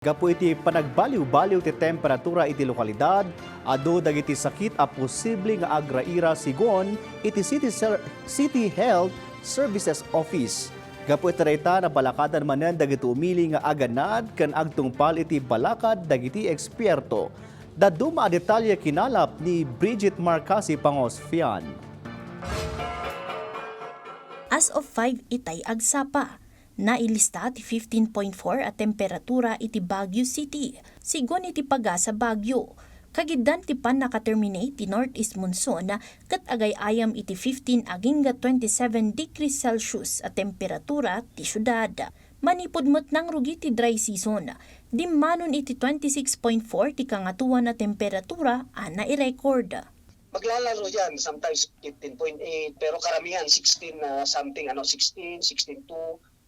Gapo iti panagbaliw-baliw ti temperatura iti lokalidad, adu dagiti sakit a posible nga agraira sigon iti City Health Services Office. Gapo iti reyta na balakadan manen dagiti umili nga aganad ken agtungpal iti balakad dagiti eksperto. Daduma a detalye kinalap ni Brigitte Marcasi-Pangosfian. As of 5 itay agsapa. Nailista ti 15.4 at temperatura iti Baguio City. Sigon iti paga sa Baguio. Kagiddan ti pan nakaterminate ti northeast monsoon kat agay-ayam iti 15 aging 27 degrees Celsius at temperatura ti syudad. Manipudmot ng rugi ti dry season. Dimmanon iti 26.4 ti kangatuan na temperatura ana i-record. Maglalaro yan, sometimes 15.8, pero karamihan 16 something, 16, 16.2.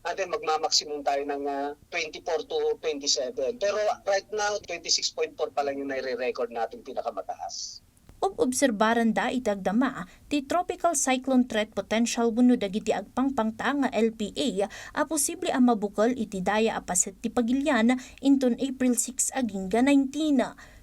And then magmamaksimum tayo ng 24 to 27. Pero right now, 26.4 pa lang yung nire-record natin pinakamataas. Obserbaran da itagdama, ti tropical cyclone threat potential wenno dagiti agpangpangta nga LPA a posible a mabukol iti daya a paset ti Pagilian inton April 6 aging 19.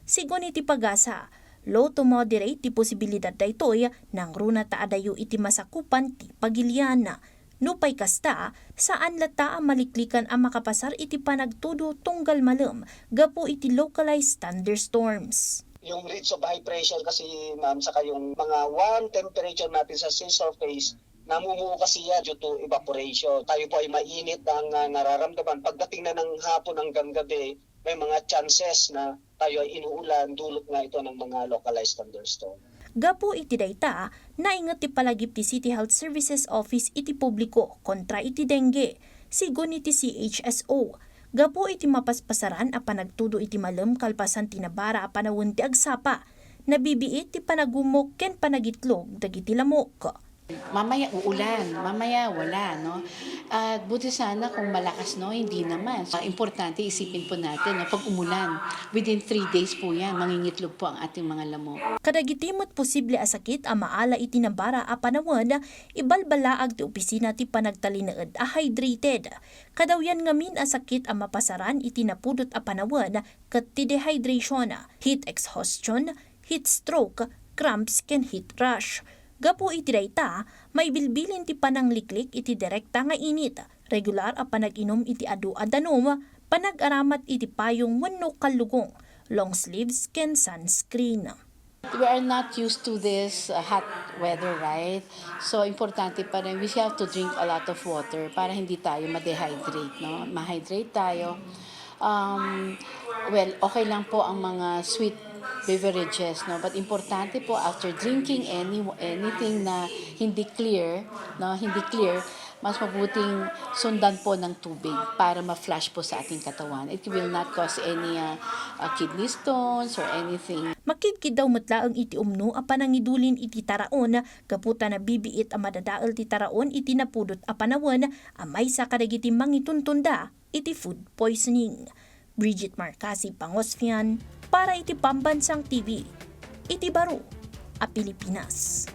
Sigon iti pagasa, low to moderate ti posibilidad daytoy nang runa ta adayo iti masakupan ti Pagilian. Nupay kasta, saan lata ang maliklikan ang makapasar iti panagtudo tunggal malem, gapo iti localized thunderstorms. Yung ridge of high pressure kasi ma'am, saka yung mga warm temperature natin sa sea surface, namumuo kasi yan due to evaporation. Tayo po ay mainit ang nararamdaman. Pagdating na ng hapon hanggang gabi, may mga chances na tayo ay inuulan, dulot nga ito ng mga localized thunderstorm. Gapo iti dayta, naingat ti palagip ti City Health Services Office iti publiko kontra iti dengue, sigon iti CHSO. Gapo iti mapaspasaran a panagtudo iti malem kalpasan ti nabara a panawen ti agsapa, nabibiit ti panagumok ken panagitlog dagiti lamok. Mamaya uulan, mamaya wala, no? At buti sana kung malakas, no? Hindi naman. Importante isipin po natin, no? Pag umulan, within 3 days po yan, mangingitlog po ang ating mga lamok. Kadagitimot posible a sakit a maala iti nabara a panawen, ibalbalaag ti opisina ti panagtalinaed a hydrated. Kadawyan ngamin a sakit a mapasaran iti napudot a panawen ket ti dehydration, heat exhaustion, heat stroke, cramps ken heat rash. Gapo iti dayta, may bilbilin ti panangliklik iti direkta nga init, regular a panag-inom iti adu a danom, panag-aramat iti payong wenno kalugong, long sleeves ken sunscreen. We are not used to this hot weather, right? So, importante pa rin, we have to drink a lot of water para hindi tayo ma-dehydrate, no? Ma-hydrate tayo. Well, okay lang po ang mga sweet beverages, no, but importante po after drinking anything na hindi clear, mas mabuting sundan po ng tubig para ma-flush po sa ating katawan. It will not cause any kidney stones or anything. Makidkid daw matlaang iti umno a panangidulin iti taraon, kaputa na bibiit a madadael ti taraon iti napudot a panawen a maysa kadagiti mangituntunda iti food poisoning. Brigitte Marcasi-Pangosfian para iti Pambansang TV, iti Baro, a Pilipinas.